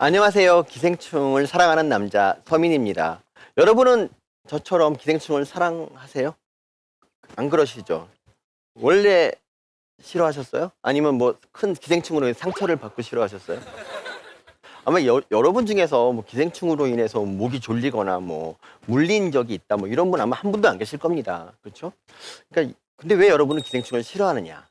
안녕하세요. 기생충을 사랑하는 남자 서민입니다. 여러분은 저처럼 기생충을 사랑하세요? 안 그러시죠? 원래 싫어하셨어요? 아니면 뭐 큰 기생충으로 상처를 받고 싫어하셨어요? 아마 여러분 중에서 뭐 기생충으로 인해서 목이 졸리거나 뭐 물린 적이 있다 뭐 이런 분 아마 한 분도 안 계실 겁니다. 그렇죠? 그러니까 근데 왜 여러분은 기생충을 싫어하느냐?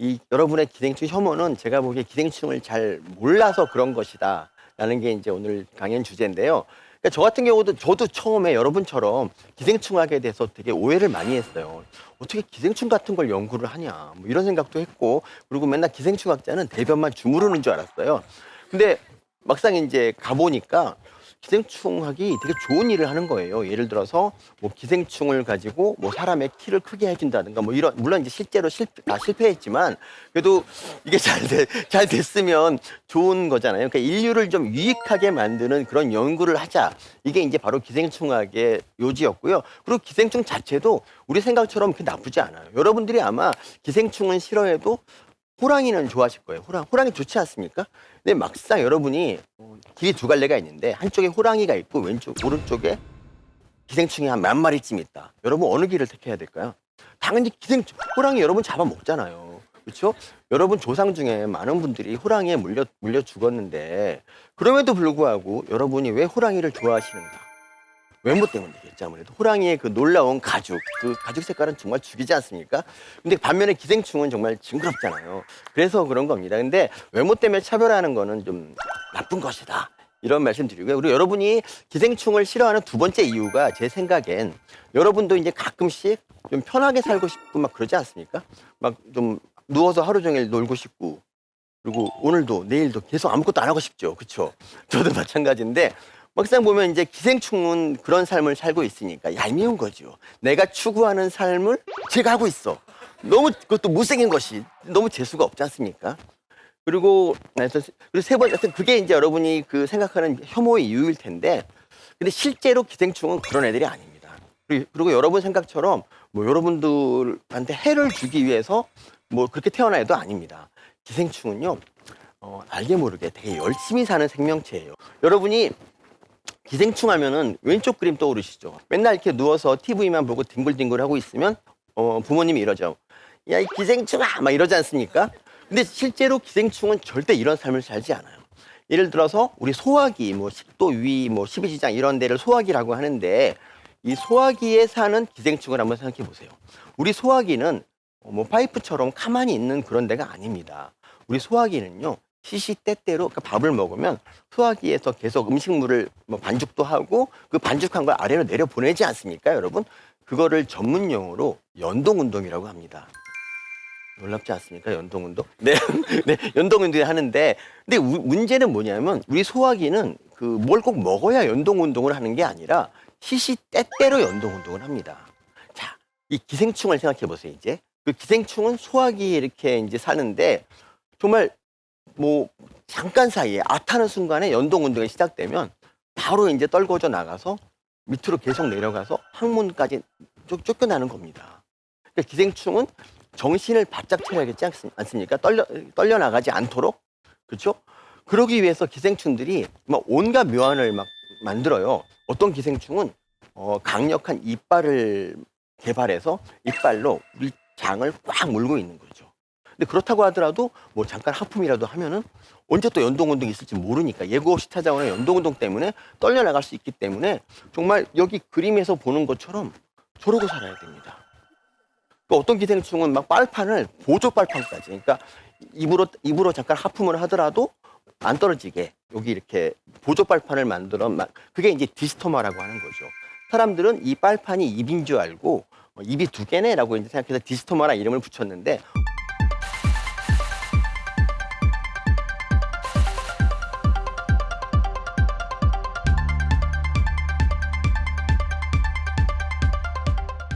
이 여러분의 기생충 혐오는 제가 보기에 기생충을 잘 몰라서 그런 것이다 라는 게 이제 오늘 강연 주제인데요. 그러니까 저 같은 경우도 저도 처음에 여러분처럼 기생충학에 대해서 되게 오해를 많이 했어요. 어떻게 기생충 같은 걸 연구를 하냐 뭐 이런 생각도 했고, 그리고 맨날 기생충학자는 대변만 주무르는 줄 알았어요. 근데 막상 이제 가보니까 기생충학이 되게 좋은 일을 하는 거예요. 예를 들어서 뭐 기생충을 가지고 뭐 사람의 키를 크게 해준다든가 뭐 이런, 물론 이제 실제로 실패했지만 그래도 이게 잘 됐으면 좋은 거잖아요. 그러니까 인류를 좀 유익하게 만드는 그런 연구를 하자. 이게 이제 바로 기생충학의 요지였고요. 그리고 기생충 자체도 우리 생각처럼 그렇게 나쁘지 않아요. 여러분들이 아마 기생충은 싫어해도 호랑이는 좋아하실 거예요. 호랑이 좋지 않습니까? 근데 막상 여러분이 길이 두 갈래가 있는데 한쪽에 호랑이가 있고 오른쪽에 기생충이 한 10,000마리쯤 있다. 여러분 어느 길을 택해야 될까요? 당연히 호랑이 여러분 잡아먹잖아요. 그렇죠? 여러분 조상 중에 많은 분들이 호랑이에 물려 죽었는데 그럼에도 불구하고 여러분이 왜 호랑이를 좋아하시는가? 외모 때문이겠죠, 아무래도. 호랑이의 그 놀라운 그 가죽 색깔은 정말 죽이지 않습니까? 근데 반면에 기생충은 정말 징그럽잖아요. 그래서 그런 겁니다. 근데 외모 때문에 차별하는 거는 좀 나쁜 것이다, 이런 말씀 드리고요. 그리고 여러분이 기생충을 싫어하는 두 번째 이유가 제 생각엔 여러분도 이제 가끔씩 좀 편하게 살고 싶고 막 그러지 않습니까? 막 좀 누워서 하루 종일 놀고 싶고, 그리고 오늘도 내일도 계속 아무것도 안 하고 싶죠. 그렇죠? 저도 마찬가지인데 막상 보면 이제 기생충은 그런 삶을 살고 있으니까 얄미운 거죠. 내가 추구하는 삶을 제가 하고 있어. 너무 그것도 못생긴 것이 너무 재수가 없지 않습니까? 그리고 세 번째, 그게 이제 여러분이 그 생각하는 혐오의 이유일 텐데, 근데 실제로 기생충은 그런 애들이 아닙니다. 그리고 여러분 생각처럼 뭐 여러분들한테 해를 주기 위해서 뭐 그렇게 태어난 애도 아닙니다. 기생충은요, 알게 모르게 되게 열심히 사는 생명체예요. 여러분이 기생충 하면은 왼쪽 그림 떠오르시죠? 맨날 이렇게 누워서 TV만 보고 뒹굴뒹굴 하고 있으면 부모님이 이러죠. 야, 이 기생충아! 막 이러지 않습니까? 근데 실제로 기생충은 절대 이런 삶을 살지 않아요. 예를 들어서 우리 소화기, 뭐 식도, 위, 뭐 십이지장 이런 데를 소화기라고 하는데, 이 소화기에 사는 기생충을 한번 생각해 보세요. 우리 소화기는 뭐 파이프처럼 가만히 있는 그런 데가 아닙니다. 우리 소화기는요, 시시때때로, 그러니까 밥을 먹으면 소화기에서 계속 음식물을 뭐 반죽도 하고 그 반죽한 걸 아래로 내려 보내지 않습니까, 여러분? 그거를 전문 용어로 연동운동이라고 합니다. 놀랍지 않습니까, 연동운동? 네, 네, 연동운동을 하는데, 근데 문제는 뭐냐면 우리 소화기는 그 뭘 꼭 먹어야 연동운동을 하는 게 아니라 시시때때로 연동운동을 합니다. 자, 이 기생충을 생각해 보세요. 이제 그 기생충은 소화기에 이렇게 이제 사는데 정말 뭐 잠깐 사이에 앗하는 순간에 연동 운동이 시작되면 바로 이제 떨궈져 나가서 밑으로 계속 내려가서 항문까지 쫓겨나는 겁니다. 그러니까 기생충은 정신을 바짝 차려야겠지 않습니까? 떨려 나가지 않도록. 그렇죠? 그러기 위해서 기생충들이 막 온갖 묘안을 막 만들어요. 어떤 기생충은 강력한 이빨을 개발해서 이빨로 우리 장을 꽉 물고 있는 거죠. 근데 그렇다고 하더라도 뭐 잠깐 하품이라도 하면은 언제 또 연동운동이 있을지 모르니까 예고 없이 찾아오는 연동운동 때문에 떨려 나갈 수 있기 때문에 정말 여기 그림에서 보는 것처럼 저러고 살아야 됩니다. 또 어떤 기생충은 막 빨판을 보조 빨판까지, 그러니까 입으로 잠깐 하품을 하더라도 안 떨어지게 여기 이렇게 보조 빨판을 만들어 그게 이제 디스토마라고 하는 거죠. 사람들은 이 빨판이 입인 줄 알고 입이 두 개네라고 이제 생각해서 디스토마라는 이름을 붙였는데,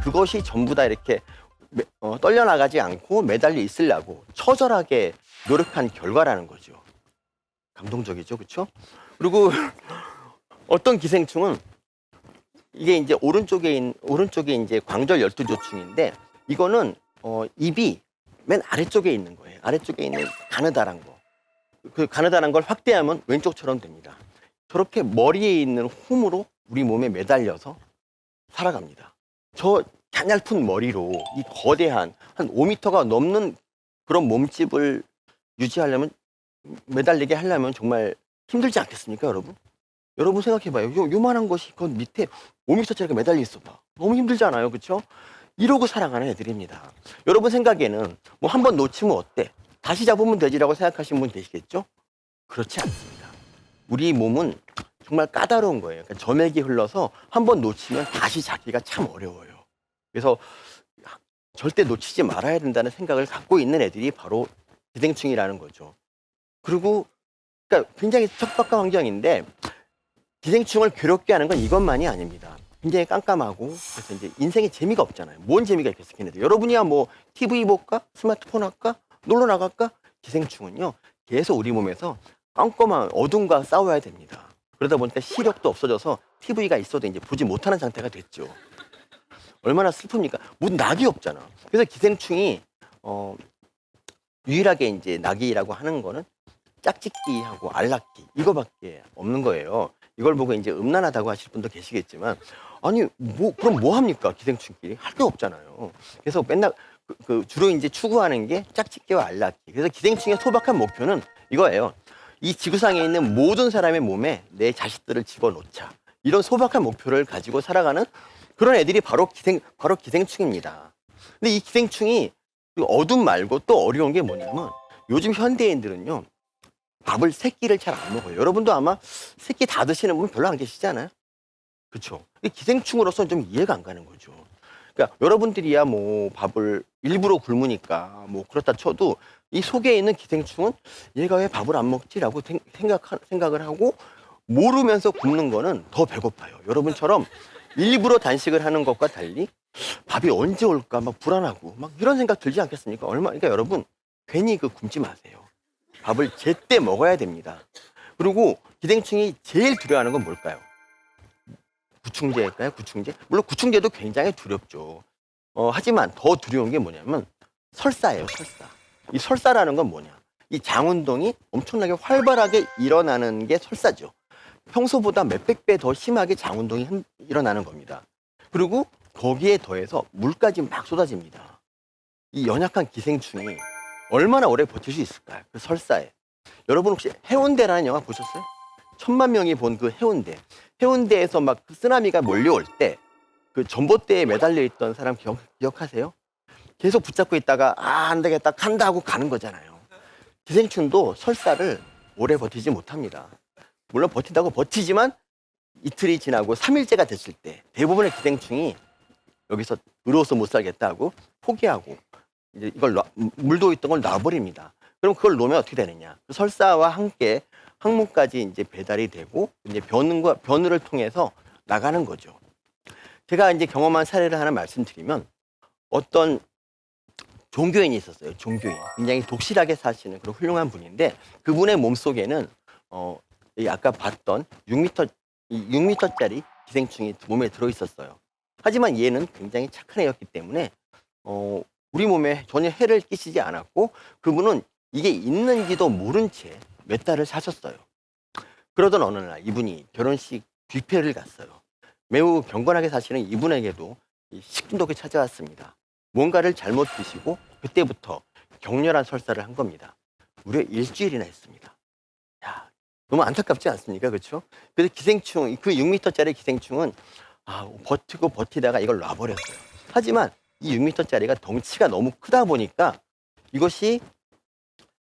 그것이 전부 다 이렇게 떨려나가지 않고 매달려 있으려고 처절하게 노력한 결과라는 거죠. 감동적이죠, 그렇죠? 그리고 어떤 기생충은 이게 이제 오른쪽에 이제 광절 12조충인데 이거는 입이 맨 아래쪽에 있는 거예요. 아래쪽에 있는 가느다란 거. 그 가느다란 걸 확대하면 왼쪽처럼 됩니다. 저렇게 머리에 있는 홈으로 우리 몸에 매달려서 살아갑니다. 저 가냘픈 머리로 이 거대한 한 5m가 넘는 그런 몸집을 유지하려면, 매달리게 하려면 정말 힘들지 않겠습니까, 여러분? 여러분 생각해봐요. 요만한 것이 그 밑에 5m짜리가 매달려 있어 봐. 너무 힘들잖아요, 그렇죠? 이러고 살아가는 애들입니다. 여러분 생각에는 뭐 한 번 놓치면 어때? 다시 잡으면 되지라고 생각하시는 분 계시겠죠? 그렇지 않습니다. 우리 몸은 정말 까다로운 거예요. 그러니까 점액이 흘러서 한 번 놓치면 다시 잡기가 참 어려워요. 그래서 절대 놓치지 말아야 된다는 생각을 갖고 있는 애들이 바로 기생충이라는 거죠. 그리고 그러니까 굉장히 척박한 환경인데 기생충을 괴롭게 하는 건 이것만이 아닙니다. 굉장히 깜깜하고 그래서 이제 인생에 재미가 없잖아요. 뭔 재미가 있겠어, 걔네들. 여러분이야 뭐 TV 볼까? 스마트폰 할까? 놀러 나갈까? 기생충은요 계속 우리 몸에서 깜깜한 어둠과 싸워야 됩니다. 그러다 보니까 시력도 없어져서 TV가 있어도 이제 보지 못하는 상태가 됐죠. 얼마나 슬픕니까? 무슨 낙이 없잖아. 그래서 기생충이 유일하게 이제 낙이라고 하는 거는 짝짓기하고 알락기 이거밖에 없는 거예요. 이걸 보고 이제 음란하다고 하실 분도 계시겠지만 아니 뭐 그럼 뭐 합니까? 기생충끼리 할 게 없잖아요. 그래서 맨날 주로 이제 추구하는 게 짝짓기와 알락기. 그래서 기생충의 소박한 목표는 이거예요. 이 지구상에 있는 모든 사람의 몸에 내 자식들을 집어넣자. 이런 소박한 목표를 가지고 살아가는 그런 애들이 바로 기생충입니다. 근데 이 기생충이 어둠 말고 또 어려운 게 뭐냐면 요즘 현대인들은요 밥을 세 끼를 잘 안 먹어요. 여러분도 아마 세 끼 다 드시는 분 별로 안 계시잖아요. 그렇죠? 기생충으로서는 좀 이해가 안 가는 거죠. 그러니까 여러분들이야 뭐 밥을 일부러 굶으니까 뭐 그렇다 쳐도 이 속에 있는 기생충은 얘가 왜 밥을 안 먹지라고 생각을 하고 모르면서 굶는 거는 더 배고파요. 여러분처럼 일부러 단식을 하는 것과 달리 밥이 언제 올까 막 불안하고 막 이런 생각 들지 않겠습니까? 그러니까 여러분 괜히 굶지 마세요. 밥을 제때 먹어야 됩니다. 그리고 기생충이 제일 두려워하는 건 뭘까요? 구충제일까요? 구충제? 물론 구충제도 굉장히 두렵죠. 하지만 더 두려운 게 뭐냐면 설사예요, 설사. 이 설사라는 건 뭐냐? 이 장운동이 엄청나게 활발하게 일어나는 게 설사죠. 평소보다 몇백 배 더 심하게 장운동이 일어나는 겁니다. 그리고 거기에 더해서 물까지 막 쏟아집니다. 이 연약한 기생충이 얼마나 오래 버틸 수 있을까요? 그 설사에. 여러분 혹시 해운대라는 영화 보셨어요? 1000만 명이 본 그 해운대. 해운대에서 막 그 쓰나미가 몰려올 때 그 전봇대에 매달려 있던 사람 기억하세요? 계속 붙잡고 있다가 안 되겠다 간다 하고 가는 거잖아요. 기생충도 설사를 오래 버티지 못합니다. 물론 버틴다고 버티지만 이틀이 지나고 3일째가 됐을 때 대부분의 기생충이 여기서 의로워서 못 살겠다 하고 포기하고 이제 이걸 물도 있던 걸 놔버립니다. 그럼 그걸 놓으면 어떻게 되느냐? 그 설사와 함께 항문까지 이제 배달이 되고 이제 변우를 통해서 나가는 거죠. 제가 이제 경험한 사례를 하나 말씀드리면 어떤 종교인이 있었어요. 종교인. 굉장히 독실하게 사시는 그런 훌륭한 분인데 그분의 몸속에는 이 아까 봤던 6m짜리 기생충이 몸에 들어 있었어요. 하지만 얘는 굉장히 착한 애였기 때문에 우리 몸에 전혀 해를 끼치지 않았고 그분은 이게 있는지도 모른 채 몇 달을 사셨어요. 그러던 어느 날 이분이 결혼식 뷔페를 갔어요. 매우 경건하게 사시는 이분에게도 식중독이 찾아왔습니다. 뭔가를 잘못 드시고 그때부터 격렬한 설사를 한 겁니다. 무려 일주일이나 했습니다. 야, 너무 안타깝지 않습니까? 그렇죠? 그래서 기생충, 그 6m짜리 기생충은 버티고 버티다가 이걸 놔버렸어요. 하지만 이 6m짜리가 덩치가 너무 크다 보니까 이것이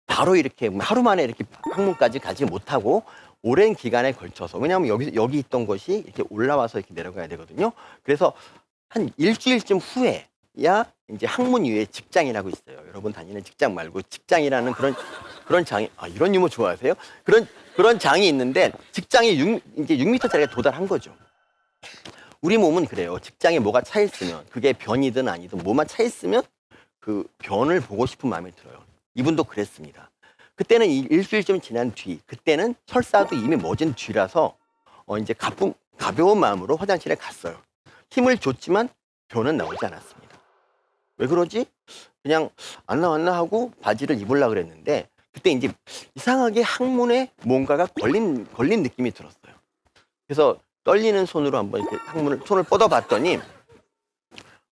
바로 이렇게 하루 만에 이렇게 항문까지 가지 못하고 오랜 기간에 걸쳐서 왜냐하면 여기 있던 것이 이렇게 올라와서 이렇게 내려가야 되거든요. 그래서 한 일주일쯤 후에야 이제 항문 위에 직장이라고 있어요. 여러분 다니는 직장 말고 직장이라는 그런 장이 이런 유머 좋아하세요? 그런 장이 있는데 직장이 이제 6m짜리가 도달한 거죠. 우리 몸은 그래요. 직장에 뭐가 차 있으면 그게 변이든 아니든 뭐만 차 있으면 그 변을 보고 싶은 마음이 들어요. 이분도 그랬습니다. 그때는 일주일쯤 지난 뒤, 그때는 설사도 이미 멎은 뒤라서 이제 가벼운 마음으로 화장실에 갔어요. 힘을 줬지만 변은 나오지 않았습니다. 왜 그러지? 그냥 안 나왔나 하고 바지를 입으려고 그랬는데 그때 이제 이상하게 항문에 뭔가가 걸린 느낌이 들었어요. 그래서 떨리는 손으로 한번 이렇게 손을 뻗어봤더니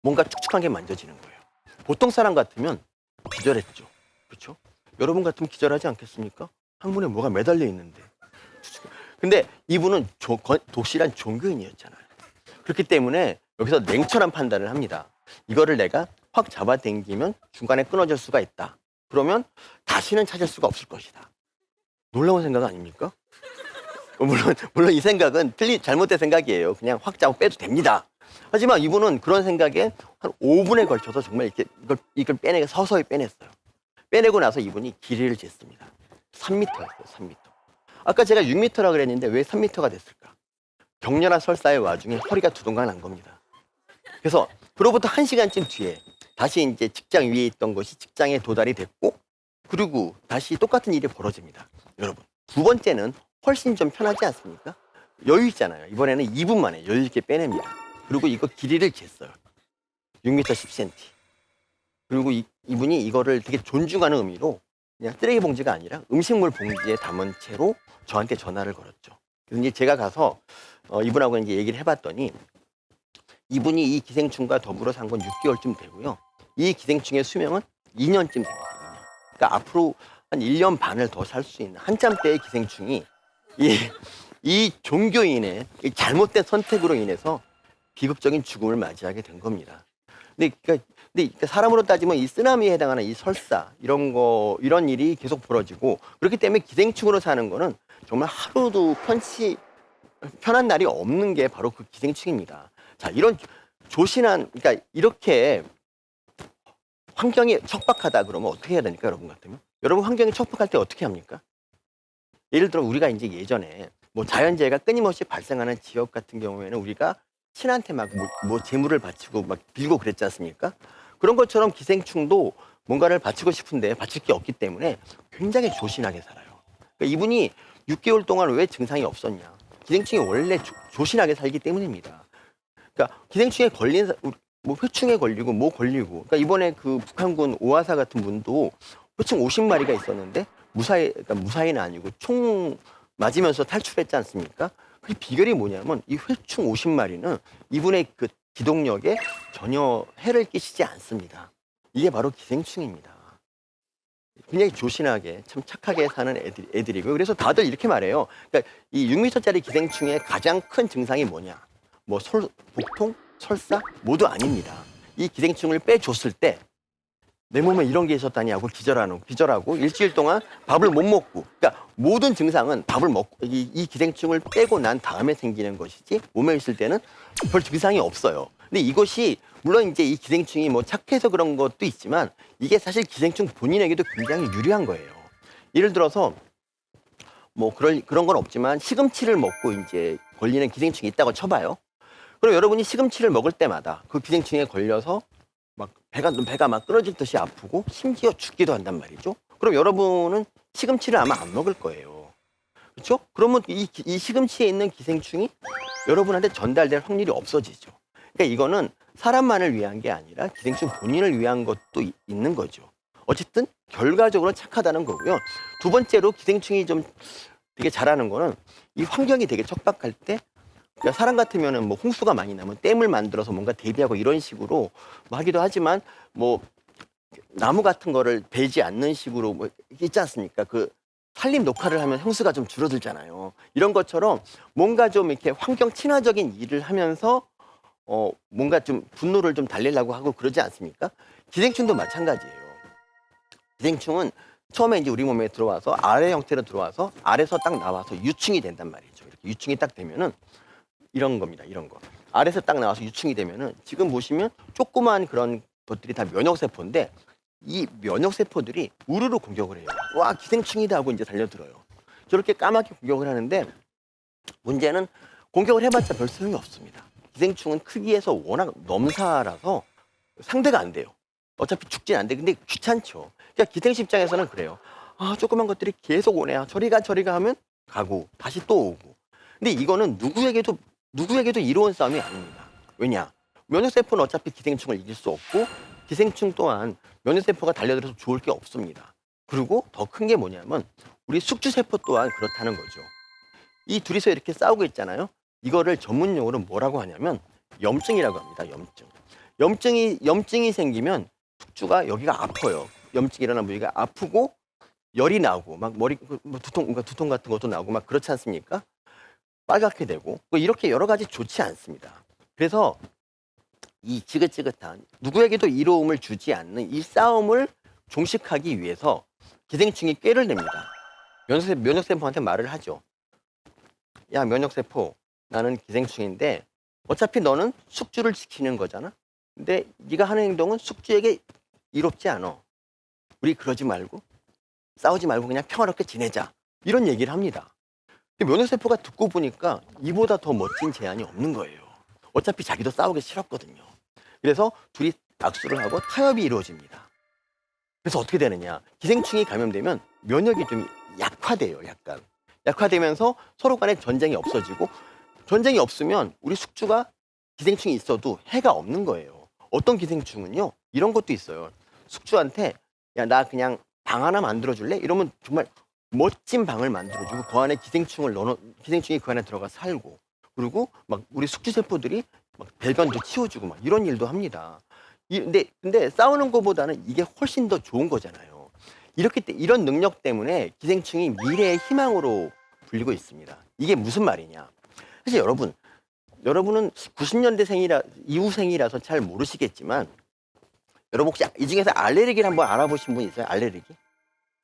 뭔가 축축한 게 만져지는 거예요. 보통 사람 같으면 기절했죠. 그렇죠? 여러분 같으면 기절하지 않겠습니까? 항문에 뭐가 매달려 있는데. 근데 이분은 독실한 종교인이었잖아요. 그렇기 때문에 여기서 냉철한 판단을 합니다. 이거를 내가 확 잡아당기면 중간에 끊어질 수가 있다. 그러면 다시는 찾을 수가 없을 것이다. 놀라운 생각 아닙니까? 물론 이 생각은 잘못된 생각이에요. 그냥 확 잡고 빼도 됩니다. 하지만 이분은 그런 생각에 한 5분에 걸쳐서 정말 이렇게 이걸 빼내고 서서히 빼냈어요. 빼내고 나서 이분이 길이를 쟀습니다. 3m였어요, 3m. 아까 제가 6m라 그랬는데 왜 3m가 됐을까? 격렬한 설사의 와중에 허리가 두동강 난 겁니다. 그래서 그로부터 1시간쯤 뒤에 다시 이제 직장 위에 있던 것이 직장에 도달이 됐고, 그리고 다시 똑같은 일이 벌어집니다. 여러분, 두 번째는 훨씬 좀 편하지 않습니까? 여유 있잖아요. 이번에는 2분 만에 여유 있게 빼냅니다. 그리고 이거 길이를 쟀어요. 6m 10cm. 그리고 이분이 이거를 되게 존중하는 의미로 그냥 쓰레기 봉지가 아니라 음식물 봉지에 담은 채로 저한테 전화를 걸었죠. 그래서 이제 제가 가서 이분하고 이제 얘기를 해봤더니 이분이 이 기생충과 더불어 산 건 6개월쯤 되고요. 이 기생충의 수명은 2년쯤 되거든요. 그러니까 앞으로 한 1년 반을 더 살 수 있는 한참 때의 기생충이 이 종교인의 이 잘못된 선택으로 인해서 비극적인 죽음을 맞이하게 된 겁니다. 그러니까 사람으로 따지면 이 쓰나미에 해당하는 이 설사 이런 일이 계속 벌어지고, 그렇기 때문에 기생충으로 사는 거는 정말 하루도 편한 날이 없는 게 바로 그 기생충입니다. 자, 이런 조신한, 그러니까 이렇게 환경이 척박하다 그러면 어떻게 해야 되니까, 여러분 같으면? 여러분 환경이 척박할 때 어떻게 합니까? 예를 들어 우리가 이제 예전에 뭐 자연재해가 끊임없이 발생하는 지역 같은 경우에는 우리가 신한테 막 뭐 재물을 바치고 막 빌고 그랬지 않습니까? 그런 것처럼 기생충도 뭔가를 바치고 싶은데 바칠 게 없기 때문에 굉장히 조신하게 살아요. 그러니까 이분이 6개월 동안 왜 증상이 없었냐? 기생충이 원래 조신하게 살기 때문입니다. 그러니까 기생충에 걸린 뭐 회충에 걸리고 뭐 걸리고, 그러니까 이번에 그 북한군 오하사 같은 분도 회충 50마리가 있었는데 무사히는 아니고 총 맞으면서 탈출했지 않습니까? 그 비결이 뭐냐면 이 회충 50마리는 이분의 그 기동력에 전혀 해를 끼치지 않습니다. 이게 바로 기생충입니다. 굉장히 조신하게 참 착하게 사는 애들이고요. 그래서 다들 이렇게 말해요. 그러니까 이 6m짜리 기생충의 가장 큰 증상이 뭐냐? 뭐 복통, 설사 모두 아닙니다. 이 기생충을 빼줬을 때 내 몸에 이런 게 있었다니 하고 기절하고 일주일 동안 밥을 못 먹고, 그러니까 모든 증상은 밥을 먹고 이 기생충을 빼고 난 다음에 생기는 것이지 몸에 있을 때는 별 증상이 없어요. 근데 이것이 물론 이제 이 기생충이 뭐 착해서 그런 것도 있지만 이게 사실 기생충 본인에게도 굉장히 유리한 거예요. 예를 들어서 뭐 그런 건 없지만 시금치를 먹고 이제 걸리는 기생충이 있다고 쳐봐요. 그럼 여러분이 시금치를 먹을 때마다 그 기생충에 걸려서 막 배가 막 끊어질 듯이 아프고 심지어 죽기도 한단 말이죠. 그럼 여러분은 시금치를 아마 안 먹을 거예요. 그렇죠? 그러면 이 시금치에 있는 기생충이 여러분한테 전달될 확률이 없어지죠. 그러니까 이거는 사람만을 위한 게 아니라 기생충 본인을 위한 것도 있는 거죠. 어쨌든 결과적으로 착하다는 거고요. 두 번째로 기생충이 좀 되게 잘하는 거는 이 환경이 되게 척박할 때, 그러니까 사람 같으면은 뭐 홍수가 많이 나면 댐을 만들어서 뭔가 대비하고 이런 식으로 뭐 하기도 하지만, 뭐 나무 같은 거를 베지 않는 식으로 뭐 있지 않습니까? 그 산림 녹화를 하면 홍수가 좀 줄어들잖아요. 이런 것처럼 뭔가 좀 이렇게 환경 친화적인 일을 하면서 뭔가 좀 분노를 좀 달래려고 하고 그러지 않습니까? 기생충도 마찬가지예요. 기생충은 처음에 이제 우리 몸에 들어와서 알의 형태로 들어와서 알에서 딱 나와서 유충이 된단 말이죠. 이렇게 유충이 딱 되면은 이런 겁니다. 이런 거. 알에서 딱 나와서 유충이 되면은 지금 보시면 조그만 그런 것들이 다 면역세포인데 이 면역세포들이 우르르 공격을 해요. 와, 기생충이다 하고 이제 달려들어요. 저렇게 까맣게 공격을 하는데 문제는 공격을 해봤자 별 소용이 없습니다. 기생충은 크기에서 워낙 넘사라서 상대가 안 돼요. 어차피 죽진 안 돼. 근데 귀찮죠. 그러니까 기생충 입장에서는 그래요. 아, 조그만 것들이 계속 오네요. 저리 가 하면 가고 다시 또 오고. 근데 이거는 누구에게도 이로운 싸움이 아닙니다. 왜냐? 면역세포는 어차피 기생충을 이길 수 없고 기생충 또한 면역세포가 달려들어서 좋을 게 없습니다. 그리고 더 큰 게 뭐냐면 우리 숙주세포 또한 그렇다는 거죠. 이 둘이서 이렇게 싸우고 있잖아요. 이거를 전문용어로 뭐라고 하냐면 염증이라고 합니다. 염증이 생기면 숙주가 여기가 아파요. 염증이 일어난 부위가 아프고 열이 나고 막 머리 뭐 두통 같은 것도 나고 막 그렇지 않습니까? 빨갛게 되고 뭐 이렇게 여러 가지 좋지 않습니다. 그래서 이 지긋지긋한 누구에게도 이로움을 주지 않는 이 싸움을 종식하기 위해서 기생충이 꾀를 냅니다. 면역세포한테 말을 하죠. 야, 면역세포, 나는 기생충인데 어차피 너는 숙주를 지키는 거잖아. 근데 네가 하는 행동은 숙주에게 이롭지 않아. 우리 그러지 말고 싸우지 말고 그냥 평화롭게 지내자. 이런 얘기를 합니다. 근데 면역세포가 듣고 보니까 이보다 더 멋진 제안이 없는 거예요. 어차피 자기도 싸우기 싫었거든요. 그래서 둘이 악수를 하고 타협이 이루어집니다. 그래서 어떻게 되느냐. 기생충이 감염되면 면역이 좀 약화돼요. 약간. 약화되면서 서로 간에 전쟁이 없어지고 전쟁이 없으면 우리 숙주가 기생충이 있어도 해가 없는 거예요. 어떤 기생충은요. 이런 것도 있어요. 숙주한테 야, 나 그냥 방 하나 만들어줄래? 이러면 정말 멋진 방을 만들어주고 그 안에 기생충이 그 안에 들어가 살고 그리고 막 우리 숙주세포들이 막 배변도 치워주고 막 이런 일도 합니다. 근데 싸우는 것보다는 이게 훨씬 더 좋은 거잖아요. 이런 능력 때문에 기생충이 미래의 희망으로 불리고 있습니다. 이게 무슨 말이냐? 사실 여러분은 90년대 이후생이라서 잘 모르시겠지만 여러분 혹시 이 중에서 알레르기를 한번 알아보신 분 있어요?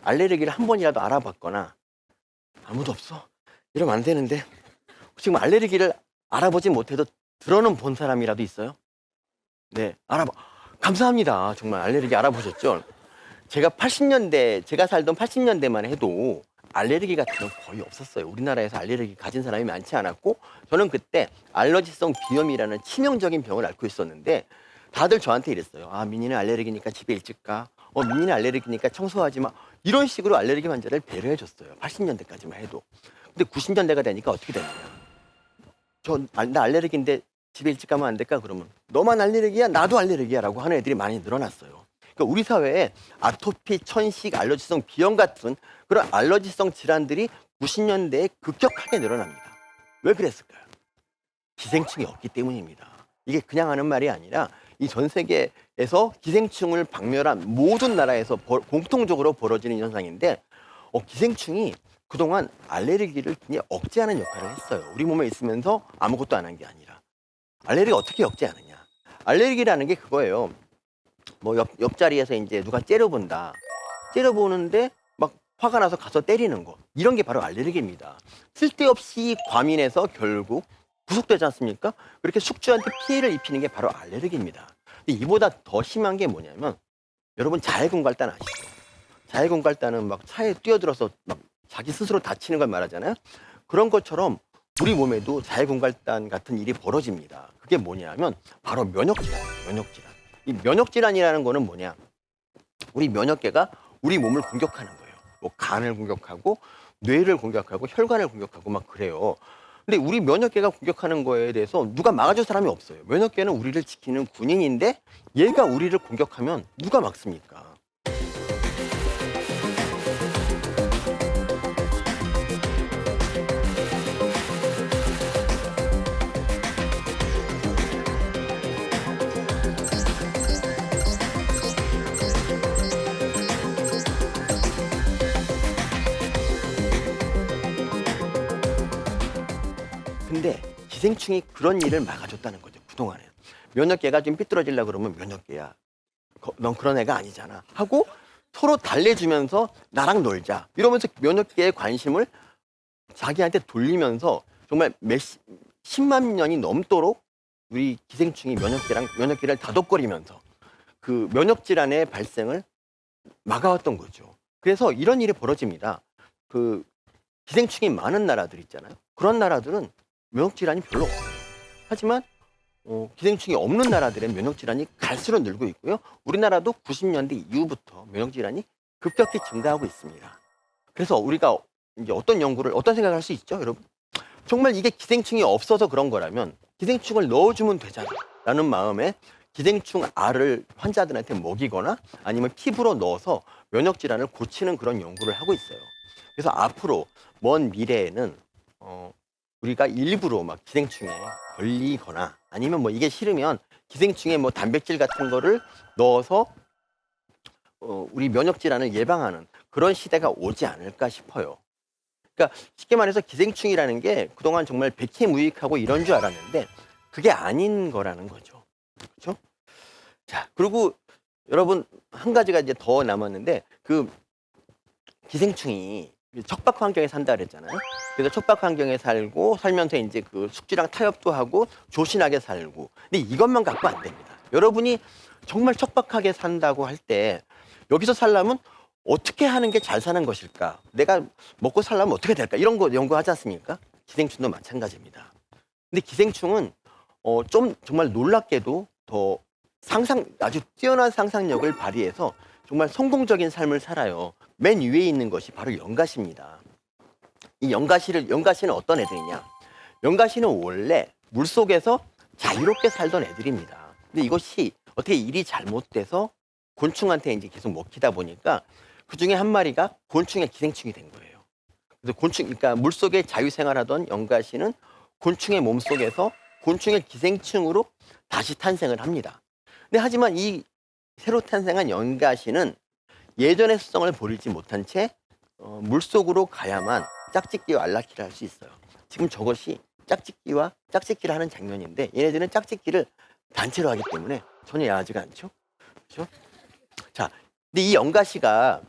알레르기를 한 번이라도 알아봤거나 아무도 없어? 이러면 안 되는데 지금 알레르기를 알아보지 못해도 들어는 본 사람이라도 있어요? 네, 감사합니다. 정말 알레르기 알아보셨죠? 제가 살던 80년대만 해도 알레르기 같은 건 거의 없었어요. 우리나라에서 알레르기 가진 사람이 많지 않았고 저는 그때 알러지성 비염이라는 치명적인 병을 앓고 있었는데 다들 저한테 이랬어요. 아, 민희는 알레르기니까 집에 일찍 가. 민희는 알레르기니까 청소하지 마. 이런 식으로 알레르기 환자를 배려해 줬어요. 80년대까지만 해도. 근데 90년대가 되니까 어떻게 됐느냐. 나 알레르기인데 집에 일찍 가면 안 될까? 그러면 너만 알레르기야? 나도 알레르기야 라고 하는 애들이 많이 늘어났어요. 그러니까 우리 사회에 아토피, 천식, 알러지성 비염 같은 그런 알러지성 질환들이 90년대에 급격하게 늘어납니다. 왜 그랬을까요? 기생충이 없기 때문입니다. 이게 그냥 하는 말이 아니라 이 전 세계에서 기생충을 박멸한 모든 나라에서 공통적으로 벌어지는 현상인데 기생충이 그동안 알레르기를 굉장히 억제하는 역할을 했어요. 우리 몸에 있으면서 아무것도 안 한 게 아니라. 알레르기 어떻게 억제하느냐. 알레르기라는 게 그거예요. 뭐 옆자리에서 이제 누가 째려본다. 째려보는데 막 화가 나서 가서 때리는 거. 이런 게 바로 알레르기입니다. 쓸데없이 과민해서 결국 구속되지 않습니까? 그렇게 숙주한테 피해를 입히는 게 바로 알레르기입니다. 근데 이보다 더 심한 게 뭐냐면 여러분 자해공갈단 아시죠? 자해공갈단은 막 차에 뛰어들어서 막 자기 스스로 다치는 걸 말하잖아요. 그런 것처럼 우리 몸에도 자해공갈단 같은 일이 벌어집니다. 그게 뭐냐면 바로 면역질환이에요. 이 면역질환이라는 거는 뭐냐? 우리 면역계가 우리 몸을 공격하는 거예요. 뭐 간을 공격하고 뇌를 공격하고 혈관을 공격하고 막 그래요. 근데 우리 면역계가 공격하는 거에 대해서 누가 막아줄 사람이 없어요. 면역계는 우리를 지키는 군인인데 얘가 우리를 공격하면 누가 막습니까? 근데 기생충이 그런 일을 막아줬다는 거죠. 그동안에. 면역계가 좀 삐뚤어지려고 그러면 면역계야. 넌 그런 애가 아니잖아. 하고 서로 달래주면서 나랑 놀자. 이러면서 면역계의 관심을 자기한테 돌리면서 정말 10만 년이 넘도록 우리 기생충이 면역계를 다독거리면서 그 면역질환의 발생을 막아왔던 거죠. 그래서 이런 일이 벌어집니다. 그 기생충이 많은 나라들 있잖아요. 그런 나라들은 면역질환이 별로 없어요. 하지만 기생충이 없는 나라들은 면역질환이 갈수록 늘고 있고요. 우리나라도 90년대 이후부터 면역질환이 급격히 증가하고 있습니다. 그래서 우리가 이제 어떤 생각을 할 수 있죠, 여러분? 정말 이게 기생충이 없어서 그런 거라면 기생충을 넣어주면 되잖아라는 마음에 기생충 알을 환자들한테 먹이거나 아니면 피부로 넣어서 면역 질환을 고치는 그런 연구를 하고 있어요. 그래서 앞으로 먼 미래에는 우리가 일부러 막 기생충에 걸리거나 아니면 뭐 이게 싫으면 기생충에 뭐 단백질 같은 거를 넣어서 우리 면역 질환을 예방하는 그런 시대가 오지 않을까 싶어요. 그러니까 쉽게 말해서 기생충이라는 게 그동안 정말 백해무익하고 이런 줄 알았는데 그게 아닌 거라는 거죠. 그렇죠? 자, 그리고 여러분 한 가지가 이제 더 남았는데 그 기생충이 척박 환경에 산다 그랬잖아요. 그래서 척박 환경에 살면서 이제 그 숙주랑 타협도 하고 조신하게 살고. 근데 이것만 갖고 안 됩니다. 여러분이 정말 척박하게 산다고 할 때 여기서 살려면 어떻게 하는 게 잘 사는 것일까? 내가 먹고 살려면 어떻게 될까? 이런 거 연구하지 않습니까? 기생충도 마찬가지입니다. 근데 기생충은 좀 정말 놀랍게도 더 아주 뛰어난 상상력을 발휘해서 정말 성공적인 삶을 살아요. 맨 위에 있는 것이 바로 연가시입니다. 이 연가시는 어떤 애들이냐? 연가시는 원래 물속에서 자유롭게 살던 애들입니다. 근데 이것이 어떻게 일이 잘못돼서 곤충한테 이제 계속 먹히다 보니까 그 중에 한 마리가 곤충의 기생충이 된 거예요. 그래서 그러니까 물속에 자유생활하던 연가시는 곤충의 몸속에서 곤충의 기생충으로 다시 탄생을 합니다. 근데 하지만 이 새로 탄생한 연가시는 예전의 습성을 버리지 못한 채 물속으로 가야만 짝짓기와 알라키를 할 수 있어요. 지금 저것이 짝짓기를 하는 장면인데 얘네들은 짝짓기를 단체로 하기 때문에 전혀 야하지가 않죠. 그렇죠? 자, 근데 이 연가시가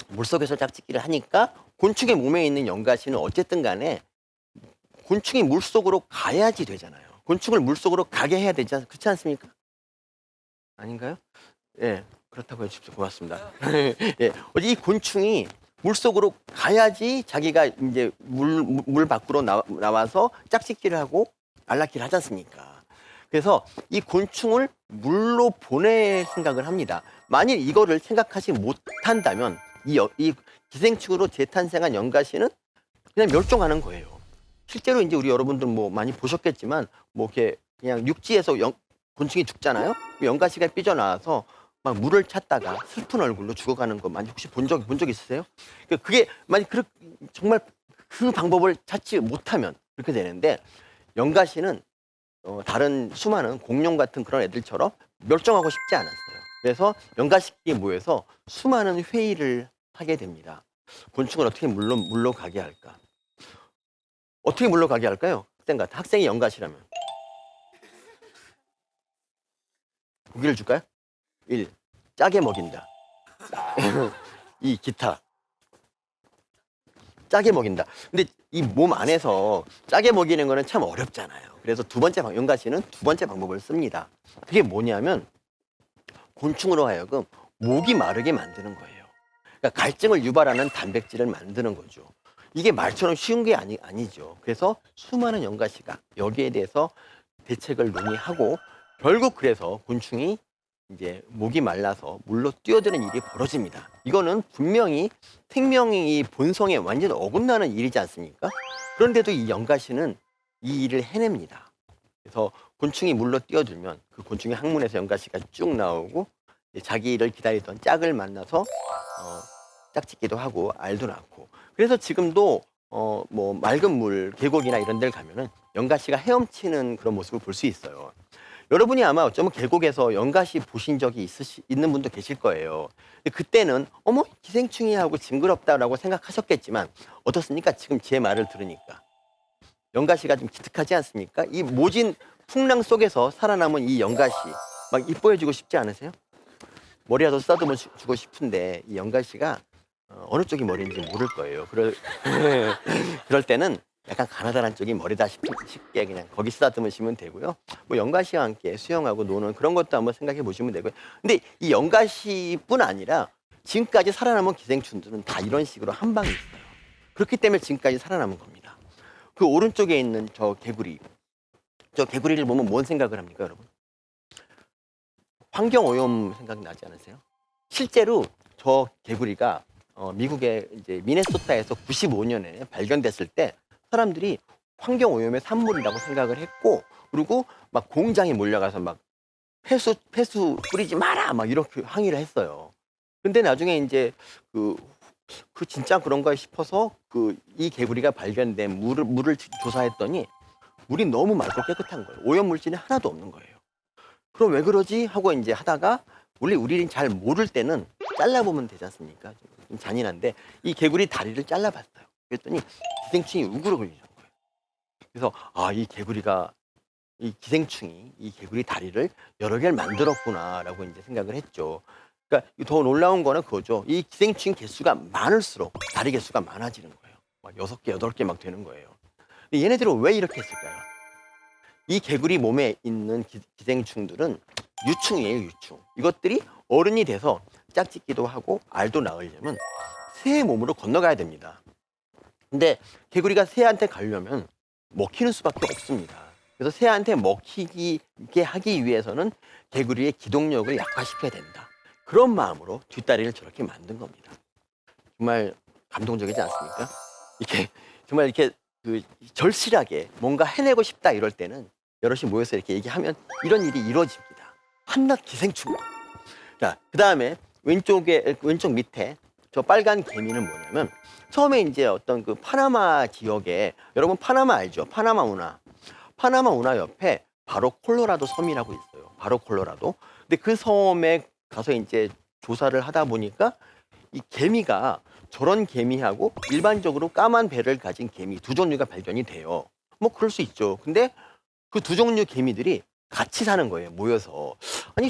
물속에서 짝짓기를 하니까 곤충의 몸에 있는 연가시는 어쨌든 간에 곤충이 물속으로 가야지 되잖아요. 곤충을 물속으로 가게 해야 그렇지 않습니까? 아닌가요? 예, 그렇다고 해주십시오. 고맙습니다. 예, 이 곤충이 물속으로 가야지 자기가 이제 물 밖으로 나와서 짝짓기를 하고 알라키를 하지 않습니까? 그래서 이 곤충을 물로 보낼 생각을 합니다. 만일 이거를 생각하지 못한다면 이 기생충으로 재탄생한 연가시는 그냥 멸종하는 거예요. 실제로 이제 우리 여러분들 뭐 많이 보셨겠지만 뭐 이렇게 그냥 육지에서 곤충이 죽잖아요. 연가시가 삐져나와서 막 물을 찾다가 슬픈 얼굴로 죽어가는 거 많이 혹시 본 적 있으세요? 그게 만약 정말 그 방법을 찾지 못하면 그렇게 되는데 연가시는 다른 수많은 공룡 같은 그런 애들처럼 멸종하고 싶지 않았어요. 그래서 연가시끼리 모여서 수많은 회의를 하게 됩니다. 곤충을 어떻게 물로 가게 할까? 어떻게 물로 가게 할까요? 학생이 연가시라면. 보기를 줄까요? 1. 짜게 먹인다. 2. 기타. 짜게 먹인다. 근데 이 몸 안에서 짜게 먹이는 거는 참 어렵잖아요. 그래서 연가시는 두 번째 방법을 씁니다. 그게 뭐냐면 곤충으로 하여금 목이 마르게 만드는 거예요. 그러니까 갈증을 유발하는 단백질을 만드는 거죠. 이게 말처럼 쉬운 게 아니죠. 그래서 수많은 연가시가 여기에 대해서 대책을 논의하고 결국 그래서 곤충이 이제 목이 말라서 물로 뛰어드는 일이 벌어집니다. 이거는 분명히 생명의 본성에 완전 어긋나는 일이지 않습니까? 그런데도 이 연가시는 이 일을 해냅니다. 그래서 곤충이 물로 뛰어들면 그 곤충의 항문에서 연가시가 쭉 나오고 자기를 기다리던 짝을 만나서 짝짓기도 하고 알도 낳고. 그래서 지금도 뭐 맑은 물 계곡이나 이런 데를 가면은 연가시가 헤엄치는 그런 모습을 볼 수 있어요. 여러분이 아마 어쩌면 계곡에서 연가시 보신 적이 있는 분도 계실 거예요. 근데 그때는 어머 기생충이 하고 징그럽다라고 생각하셨겠지만 어떻습니까? 지금 제 말을 들으니까 연가시가 좀 기특하지 않습니까? 이 모진 풍랑 속에서 살아남은 이 연가시 막 이뻐해주고 싶지 않으세요? 머리라도 쓰다듬어 주고 싶은데 이 연가시가 어느 쪽이 머리인지 모를 거예요. 그럴 때는 약간 가나다란 쪽이 머리다 싶게 그냥 거기 쓰다듬으시면 되고요. 뭐 연가시와 함께 수영하고 노는 그런 것도 한번 생각해 보시면 되고요. 근데 이 연가시뿐 아니라 지금까지 살아남은 기생충들은 다 이런 식으로 한 방에 있어요. 그렇기 때문에 지금까지 살아남은 겁니다. 그 오른쪽에 있는 저 개구리를 보면 뭔 생각을 합니까, 여러분? 환경오염 생각나지 않으세요? 실제로 저 개구리가 미국의 이제 미네소타에서 95년에 발견됐을 때 사람들이 환경오염의 산물이라고 생각을 했고, 그리고 막 공장에 몰려가서 막 폐수 뿌리지 마라 막 이렇게 항의를 했어요. 근데 나중에 이제 그, 그 진짜 그런가 싶어서 그 이 개구리가 발견된 물을 조사했더니 물이 너무 맑고 깨끗한 거예요. 오염 물질이 하나도 없는 거예요. 그럼 왜 그러지 하고 이제 하다가 원래 우리는 잘 모를 때는 잘라보면 되지 않습니까? 좀 잔인한데 이 개구리 다리를 잘라봤어요. 그랬더니 기생충이 우그러 걸리는 거예요. 그래서 아, 이 개구리가 이 기생충이 이 개구리 다리를 여러 개를 만들었구나라고 이제 생각을 했죠. 그러니까 더 놀라운 거는 그거죠. 이 기생충 개수가 많을수록 다리 개수가 많아지는 거예요. 막 6개, 8개 막 되는 거예요. 얘네들은 왜 이렇게 했을까요? 이 개구리 몸에 있는 기생충들은 유충이에요, 유충. 이것들이 어른이 돼서 짝짓기도 하고 알도 낳으려면 새의 몸으로 건너가야 됩니다. 근데 개구리가 새한테 가려면 먹히는 수밖에 없습니다. 그래서 새한테 먹히게 하기 위해서는 개구리의 기동력을 약화시켜야 된다. 그런 마음으로 뒷다리를 저렇게 만든 겁니다. 정말 감동적이지 않습니까? 이렇게 정말 이렇게 그 절실하게 뭔가 해내고 싶다 이럴 때는 여럿이 모여서 이렇게 얘기하면 이런 일이 이루어집니다. 한낱 기생충. 자, 그 다음에 왼쪽 밑에 저 빨간 개미는 뭐냐면 처음에 이제 어떤 그 파나마 지역에 여러분 파나마 알죠? 파나마 운하. 파나마 운하 옆에 바로 콜로라도 섬이라고 있어요. 바로 콜로라도. 근데 그 섬에 가서 이제 조사를 하다 보니까 이 개미가 저런 개미하고 일반적으로 까만 배를 가진 개미 두 종류가 발견이 돼요. 뭐 그럴 수 있죠. 근데 그 두 종류 개미들이 같이 사는 거예요. 모여서. 아니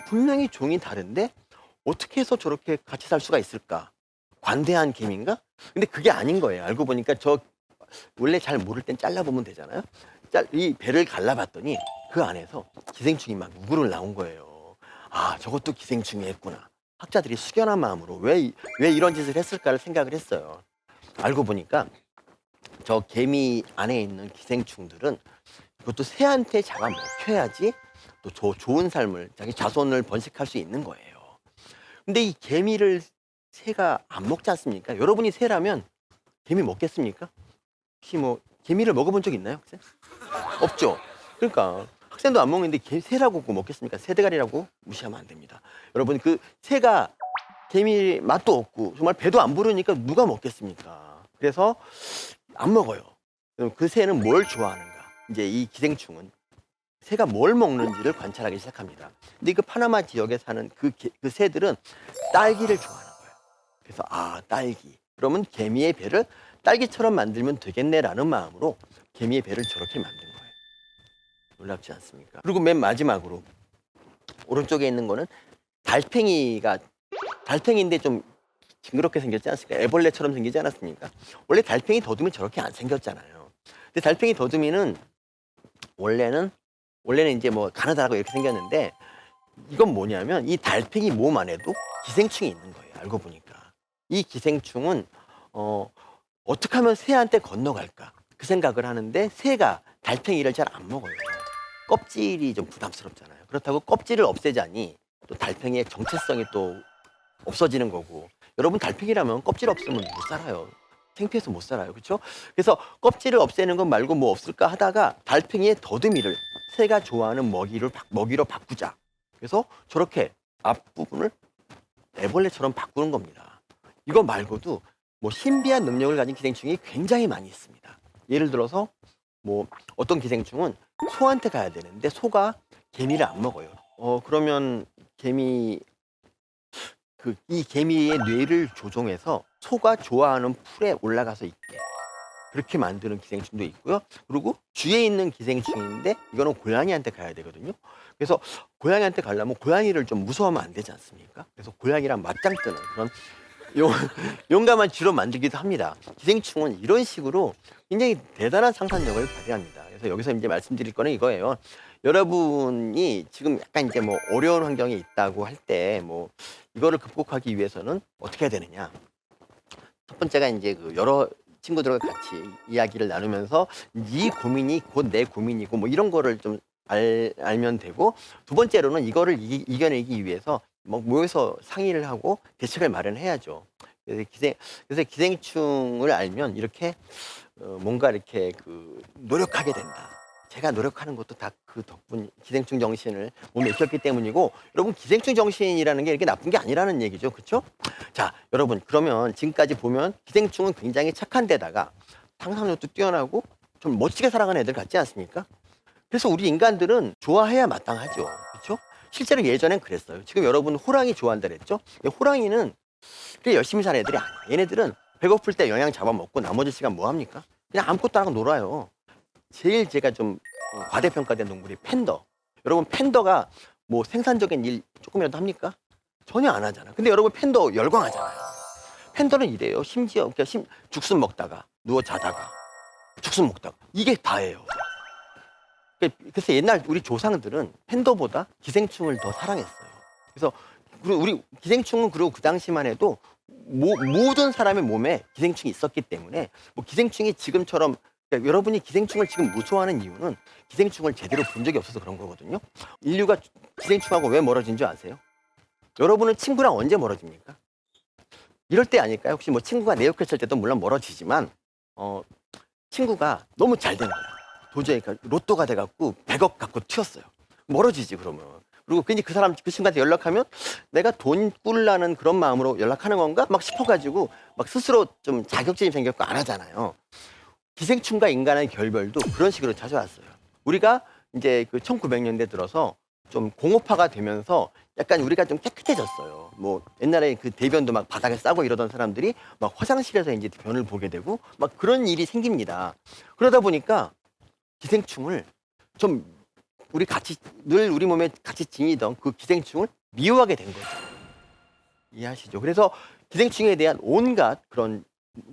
분명히 종이 다른데 어떻게 해서 저렇게 같이 살 수가 있을까? 관대한 개미인가? 근데 그게 아닌 거예요. 알고 보니까 저 원래 잘 모를 땐 잘라보면 되잖아요. 이 배를 갈라봤더니 그 안에서 기생충이 막 우글을 나온 거예요. 아, 저것도 기생충이 했구나. 학자들이 숙연한 마음으로 왜 이런 짓을 했을까를 생각을 했어요. 알고 보니까 저 개미 안에 있는 기생충들은 그것도 새한테 잡아먹혀야지 또 좋은 삶을, 자기 자손을 번식할 수 있는 거예요. 근데 이 개미를 새가 안 먹지 않습니까? 여러분이 새라면 개미 먹겠습니까? 혹시 뭐 개미를 먹어본 적 있나요, 학생? 없죠. 그러니까 학생도 안 먹는데 새라고 먹겠습니까? 새대가리라고 무시하면 안 됩니다. 여러분 그 새가 개미 맛도 없고 정말 배도 안 부르니까 누가 먹겠습니까? 그래서 안 먹어요. 그럼 그 새는 뭘 좋아하는가? 이제 이 기생충은 새가 뭘 먹는지를 관찰하기 시작합니다. 근데 그 파나마 지역에 사는 그 새들은 딸기를 좋아하는 거예요. 그래서 아, 딸기. 그러면 개미의 배를 딸기처럼 만들면 되겠네라는 마음으로 개미의 배를 저렇게 만든 거예요. 놀랍지 않습니까? 그리고 맨 마지막으로 오른쪽에 있는 거는 달팽이인데 좀 징그럽게 생겼지 않습니까? 애벌레처럼 생기지 않았습니까? 원래 달팽이 더듬이 저렇게 안 생겼잖아요. 근데 달팽이 더듬이는 원래는 이제 뭐 가느다라고 이렇게 생겼는데 이건 뭐냐면 이 달팽이 몸 안에도 기생충이 있는 거예요. 알고 보니까. 이 기생충은 어떻게 하면 새한테 건너갈까? 그 생각을 하는데 새가 달팽이를 잘 안 먹어요. 껍질이 좀 부담스럽잖아요. 그렇다고 껍질을 없애자니 또 달팽이의 정체성이 또 없어지는 거고. 여러분 달팽이라면 껍질 없으면 못 살아요. 창피해서 못 살아요. 그렇죠? 그래서 껍질을 없애는 것 말고 뭐 없을까 하다가 달팽이의 더듬이를 새가 좋아하는 먹이로 바꾸자. 그래서 저렇게 앞부분을 애벌레처럼 바꾸는 겁니다. 이거 말고도 뭐 신비한 능력을 가진 기생충이 굉장히 많이 있습니다. 예를 들어서 뭐 어떤 기생충은 소한테 가야 되는데 소가 개미를 안 먹어요. 그러면 이 개미의 뇌를 조종해서 소가 좋아하는 풀에 올라가서 있게 그렇게 만드는 기생충도 있고요. 그리고 주위에 있는 기생충인데 이거는 고양이한테 가야 되거든요. 그래서 고양이한테 가려면 고양이를 좀 무서워하면 안 되지 않습니까? 그래서 고양이랑 맞짱 뜨는 그런 용감한 쥐로 만들기도 합니다. 기생충은 이런 식으로 굉장히 대단한 상상력을 발휘합니다. 그래서 여기서 이제 말씀드릴 거는 이거예요. 여러분이 지금 약간 이제 뭐 어려운 환경에 있다고 할 때 뭐 이거를 극복하기 위해서는 어떻게 해야 되느냐? 첫 번째가 이제 그 여러 친구들과 같이 이야기를 나누면서 네 고민이 곧 내 고민이고 뭐 이런 거를 좀 알면 되고, 두 번째로는 이거를 이겨내기 위해서 뭐 모여서 상의를 하고 대책을 마련해야죠. 그래서 기생충을 알면 이렇게 뭔가 이렇게 그 노력하게 된다. 제가 노력하는 것도 다 그 덕분 기생충 정신을 몸에 익혔기 때문이고 여러분 기생충 정신이라는 게 이렇게 나쁜 게 아니라는 얘기죠. 그렇죠? 자, 여러분 그러면 지금까지 보면 기생충은 굉장히 착한 데다가 상상력도 뛰어나고 좀 멋지게 살아가는 애들 같지 않습니까? 그래서 우리 인간들은 좋아해야 마땅하죠. 그렇죠? 실제로 예전엔 그랬어요. 지금 여러분 호랑이 좋아한다 그랬죠? 호랑이는 그렇게 열심히 사는 애들이 아니야. 얘네들은 배고플 때 영양 잡아먹고 나머지 시간 뭐 합니까? 그냥 아무것도 안 하고 놀아요. 제일 제가 좀 과대평가된 동물이 팬더. 여러분 팬더가 뭐 생산적인 일 조금이라도 합니까? 전혀 안 하잖아. 근데 여러분 팬더 열광하잖아요. 팬더는 이래요. 심지어 그러니까 죽순 먹다가 누워 자다가 죽순 먹다가 이게 다예요. 그래서 옛날 우리 조상들은 팬더보다 기생충을 더 사랑했어요. 그래서 그리고 우리 기생충은 그리고 그 당시만 해도 모든 사람의 몸에 기생충이 있었기 때문에 뭐 기생충이 지금처럼 그러니까 여러분이 기생충을 지금 무서워하는 이유는 기생충을 제대로 본 적이 없어서 그런 거거든요. 인류가 기생충하고 왜 멀어진 줄 아세요? 여러분은 친구랑 언제 멀어집니까? 이럴 때 아닐까요? 혹시 뭐 친구가 내 옆에 있을 때도 물론 멀어지지만 친구가 너무 잘 된 거야. 도저히 로또가 돼갖고 100억 갖고 튀었어요. 멀어지지 그러면. 그리고 괜히 그 친구한테 연락하면 내가 돈 꿀라는 그런 마음으로 연락하는 건가? 막 싶어가지고 막 스스로 좀 자격지심이 생겼고 안 하잖아요. 기생충과 인간의 결별도 그런 식으로 찾아왔어요. 우리가 이제 그 1900년대 들어서 좀 공업화가 되면서 약간 우리가 좀 깨끗해졌어요. 뭐 옛날에 그 대변도 막 바닥에 싸고 이러던 사람들이 막 화장실에서 이제 변을 보게 되고 막 그런 일이 생깁니다. 그러다 보니까 기생충을 좀 늘 우리 몸에 같이 지니던 그 기생충을 미워하게 된 거죠. 이해하시죠? 그래서 기생충에 대한 온갖 그런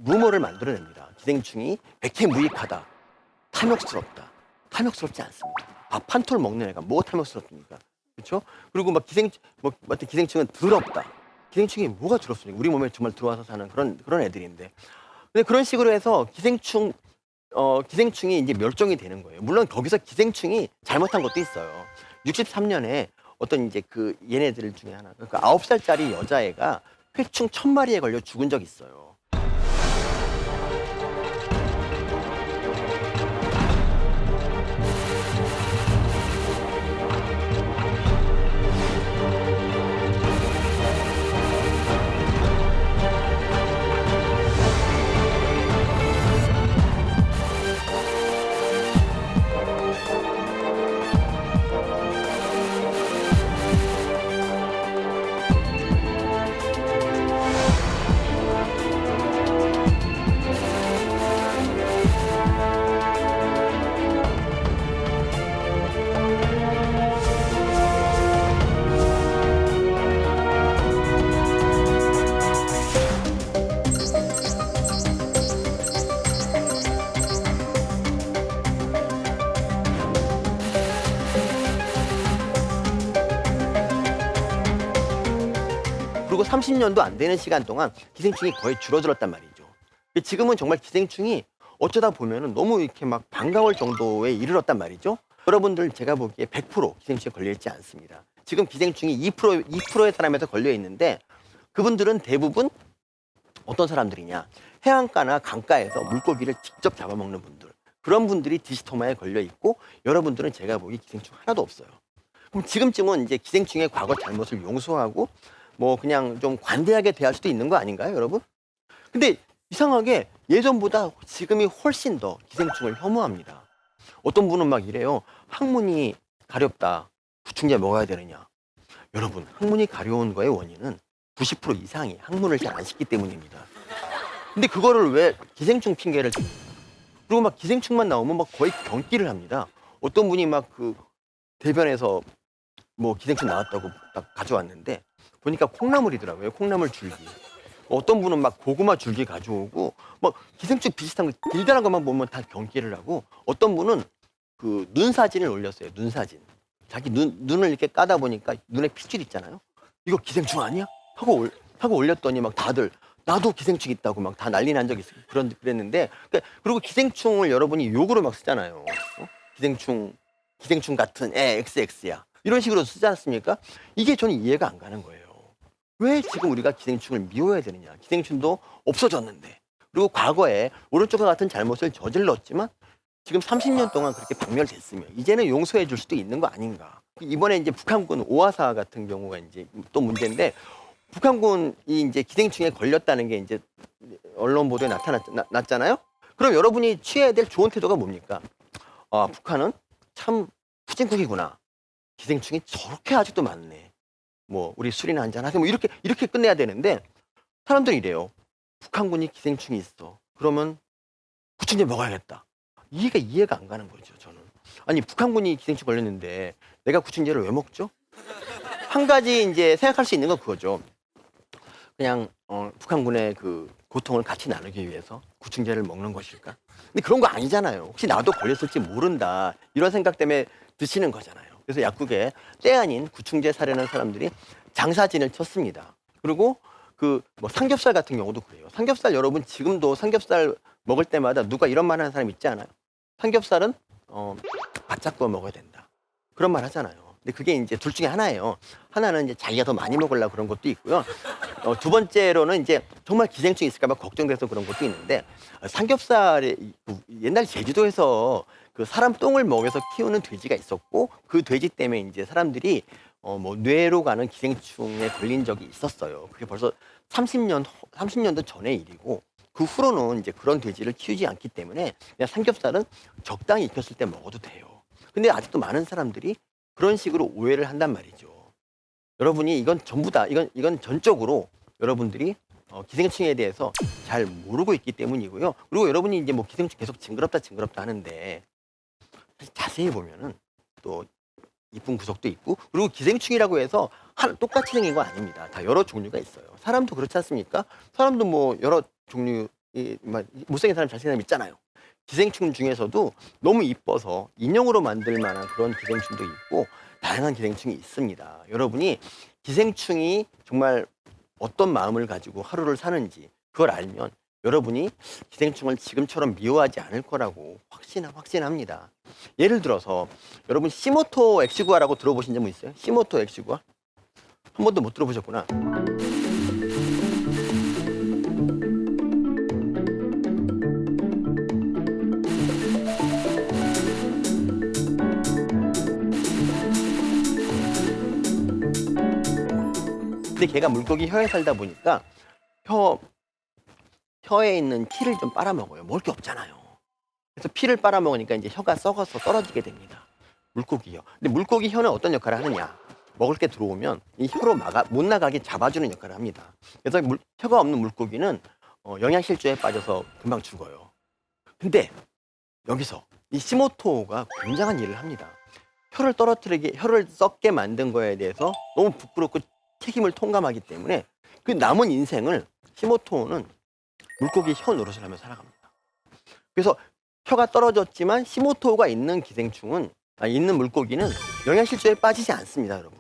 루머를 만들어냅니다. 기생충이 백해무익하다, 탐욕스럽다. 탐욕스럽지 않습니다. 밥 한 톨 먹는 애가 뭐가 탐욕스럽습니까? 그렇죠? 그리고 막 기생충은 더럽다. 기생충이 뭐가 더럽습니까? 우리 몸에 정말 들어와서 사는 그런 애들인데. 근데 그런 식으로 해서 기생충이 이제 멸종이 되는 거예요. 물론 거기서 기생충이 잘못한 것도 있어요. 63년에 어떤 이제 그 얘네들 중에 하나, 그러니까 9살짜리 여자애가 회충 1000마리에 걸려 죽은 적이 있어요. 그리고 30년도 안 되는 시간 동안 기생충이 거의 줄어들었단 말이죠. 근데 지금은 정말 기생충이 어쩌다 보면은 너무 이렇게 막 반가울 정도에 이르렀단 말이죠. 여러분들 제가 보기에 100% 기생충에 걸려있지 않습니다. 지금 기생충이 2%의 사람에서 걸려있는데 그분들은 대부분 어떤 사람들이냐. 해안가나 강가에서 물고기를 직접 잡아먹는 분들. 그런 분들이 디시토마에 걸려있고 여러분들은 제가 보기에 기생충 하나도 없어요. 그럼 지금쯤은 이제 기생충의 과거 잘못을 용서하고 뭐 그냥 좀 관대하게 대할 수도 있는 거 아닌가요, 여러분? 근데 이상하게 예전보다 지금이 훨씬 더 기생충을 혐오합니다. 어떤 분은 막 이래요. 항문이 가렵다. 구충제 먹어야 되느냐. 여러분, 항문이 가려운 거의 원인은 90% 이상이 항문을 잘 안 씻기 때문입니다. 근데 그거를 왜 기생충 핑계를 줍니까? 그리고 막 기생충만 나오면 막 거의 경기를 합니다. 어떤 분이 막 그 대변에서 뭐 기생충 나왔다고 딱 가져왔는데 보니까 콩나물이더라고요. 콩나물 줄기. 어떤 분은 막 고구마 줄기 가져오고 막 기생충 비슷한 거 길다란 것만 보면 다 경기를 하고 어떤 분은 그 눈 사진을 올렸어요. 눈 사진. 자기 눈을 이렇게 까다 보니까 눈에 핏줄 있잖아요. 이거 기생충 아니야? 하고 올렸더니 막 다들 나도 기생충 있다고 막 다 난리 난 적이 있어요. 그랬는데 그리고 기생충을 여러분이 욕으로 막 쓰잖아요. 기생충 같은 애 XX야. 이런 식으로 쓰지 않습니까? 이게 저는 이해가 안 가는 거예요. 왜 지금 우리가 기생충을 미워해야 되느냐. 기생충도 없어졌는데. 그리고 과거에 오른쪽과 같은 잘못을 저질렀지만 지금 30년 동안 그렇게 박멸됐으면 이제는 용서해 줄 수도 있는 거 아닌가. 이번에 이제 북한군 오하사 같은 경우가 이제 또 문제인데 북한군이 이제 기생충에 걸렸다는 게 이제 언론 보도에 나타났잖아요. 그럼 여러분이 취해야 될 좋은 태도가 뭡니까? 아, 북한은 참 후진국이구나. 기생충이 저렇게 아직도 많네. 뭐 우리 술이나 한잔 하세요. 뭐 이렇게 끝내야 되는데 사람들이 이래요. 북한군이 기생충이 있어. 그러면 구충제 먹어야겠다. 이해가 안 가는 거죠, 저는. 아니, 북한군이 기생충 걸렸는데 내가 구충제를 왜 먹죠? 한 가지 이제 생각할 수 있는 건 그거죠. 그냥 북한군의 그 고통을 같이 나누기 위해서 구충제를 먹는 것일까? 근데 그런 거 아니잖아요. 혹시 나도 걸렸을지 모른다. 이런 생각 때문에 드시는 거잖아요. 그래서 약국에 때 아닌 구충제 사려는 사람들이 장사진을 쳤습니다. 그리고 그 뭐 삼겹살 같은 경우도 그래요. 삼겹살 여러분 지금도 삼겹살 먹을 때마다 누가 이런 말 하는 사람 있지 않아요? 삼겹살은 바짝 구워 먹어야 된다. 그런 말 하잖아요. 근데 그게 이제 둘 중에 하나예요. 하나는 이제 자기가 더 많이 먹으려고 그런 것도 있고요. 두 번째로는 이제 정말 기생충이 있을까봐 걱정돼서 그런 것도 있는데 삼겹살이 옛날 제주도에서 그 사람 똥을 먹여서 키우는 돼지가 있었고 그 돼지 때문에 이제 사람들이 뭐 뇌로 가는 기생충에 걸린 적이 있었어요. 그게 벌써 30년도 전의 일이고 그 후로는 이제 그런 돼지를 키우지 않기 때문에 그냥 삼겹살은 적당히 익혔을 때 먹어도 돼요. 근데 아직도 많은 사람들이 그런 식으로 오해를 한단 말이죠. 여러분이 이건 전부 다 이건 전적으로 여러분들이 기생충에 대해서 잘 모르고 있기 때문이고요. 그리고 여러분이 이제 뭐 기생충 계속 징그럽다 하는데 자세히 보면은 또 이쁜 구석도 있고 그리고 기생충이라고 해서 똑같이 생긴 거 아닙니다. 다 여러 종류가 있어요. 사람도 그렇지 않습니까? 사람도 뭐 여러 종류 못생긴 사람 잘생긴 사람 있잖아요. 기생충 중에서도 너무 이뻐서 인형으로 만들 만한 그런 기생충도 있고 다양한 기생충이 있습니다. 여러분이 기생충이 정말 어떤 마음을 가지고 하루를 사는지 그걸 알면 여러분이 기생충을 지금처럼 미워하지 않을 거라고 확신합니다. 예를 들어서 여러분 시모토 엑시구아라고 들어보신 적 있어요? 시모토 엑시구아? 한 번도 못 들어보셨구나. 근데 걔가 물고기 혀에 살다 보니까 혀에 있는 피를 좀 빨아먹어요. 먹을 게 없잖아요. 그래서 피를 빨아먹으니까 이제 혀가 썩어서 떨어지게 됩니다. 물고기 혀. 근데 물고기 혀는 어떤 역할을 하느냐? 먹을 게 들어오면 이 혀로 못 나가게 잡아주는 역할을 합니다. 그래서 혀가 없는 물고기는 영양실조에 빠져서 금방 죽어요. 근데 여기서 이 시모토가 굉장한 일을 합니다. 혀를 썩게 만든 거에 대해서 너무 부끄럽고 책임을 통감하기 때문에 그 남은 인생을 시모토는 물고기 혀 노릇을 하며 살아갑니다. 그래서 혀가 떨어졌지만 시모토가 있는 있는 물고기는 영양실조에 빠지지 않습니다, 여러분.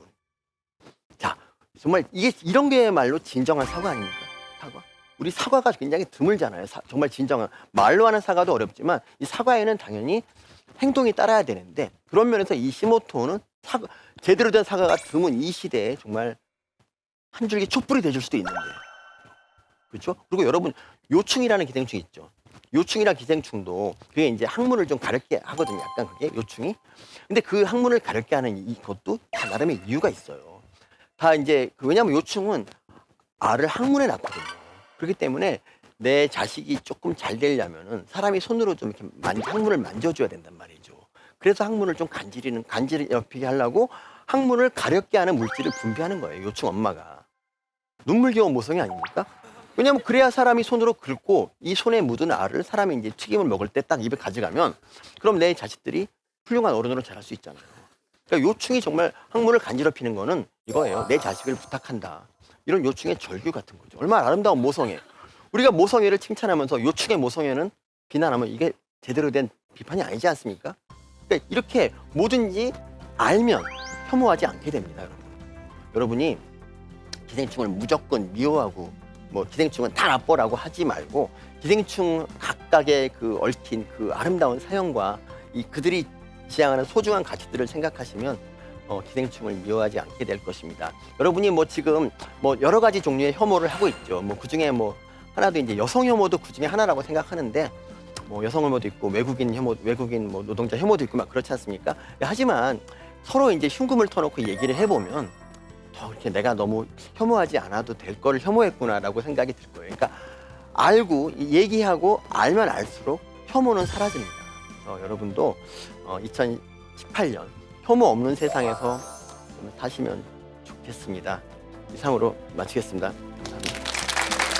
자, 정말 이런 게 말로 진정한 사과 아닙니까? 사과. 우리 사과가 굉장히 드물잖아요. 정말 진정한 말로 하는 사과도 어렵지만 이 사과에는 당연히 행동이 따라야 되는데 그런 면에서 이 시모토는 제대로 된 사과가 드문 이 시대에 정말 한 줄기 촛불이 돼줄 수도 있는데, 그렇죠? 그리고 여러분 요충이라는 기생충 있죠. 요충이라는 기생충도 그게 이제 항문을 좀 가렵게 하거든요. 약간 그게 요충이. 근데 그 항문을 가렵게 하는 이것도 다 나름의 이유가 있어요. 다 이제 왜냐하면 요충은 알을 항문에 낳거든요. 그렇기 때문에 내 자식이 조금 잘 되려면은 사람이 손으로 좀 이렇게 항문을 만져줘야 된단 말이죠. 그래서 항문을 좀 간지럽히게 하려고 항문을 가렵게 하는 물질을 분비하는 거예요. 요충 엄마가. 눈물겨운 모성이 아닙니까? 왜냐면 그래야 사람이 손으로 긁고 이 손에 묻은 알을 사람이 이제 튀김을 먹을 때 딱 입에 가져가면 그럼 내 자식들이 훌륭한 어른으로 자랄 수 있잖아요. 그러니까 요충이 정말 항문을 간지럽히는 거는 이거예요. 내 자식을 부탁한다. 이런 요충의 절규 같은 거죠. 얼마나 아름다운 모성애. 우리가 모성애를 칭찬하면서 요충의 모성애는 비난하면 이게 제대로 된 비판이 아니지 않습니까? 그러니까 이렇게 뭐든지 알면 혐오하지 않게 됩니다, 여러분. 여러분이 기생충을 무조건 미워하고 뭐 기생충은 다 나빠라고 하지 말고 기생충 각각의 그 얽힌 그 아름다운 사연과 그들이 지향하는 소중한 가치들을 생각하시면 기생충을 미워하지 않게 될 것입니다. 여러분이 뭐 지금 뭐 여러 가지 종류의 혐오를 하고 있죠. 뭐 그중에 뭐 하나도 이제 여성 혐오도 그중에 하나라고 생각하는데 뭐 여성 혐오도 있고 외국인 뭐 노동자 혐오도 있고 막 그렇지 않습니까? 하지만 서로 이제 흉금을 터놓고 얘기를 해보면 더 이렇게 내가 너무 혐오하지 않아도 될 거를 혐오했구나라고 생각이 들 거예요. 그러니까 알고 얘기하고 알면 알수록 혐오는 사라집니다. 여러분도 2018년 혐오 없는 세상에서 사시면 좋겠습니다. 이상으로 마치겠습니다.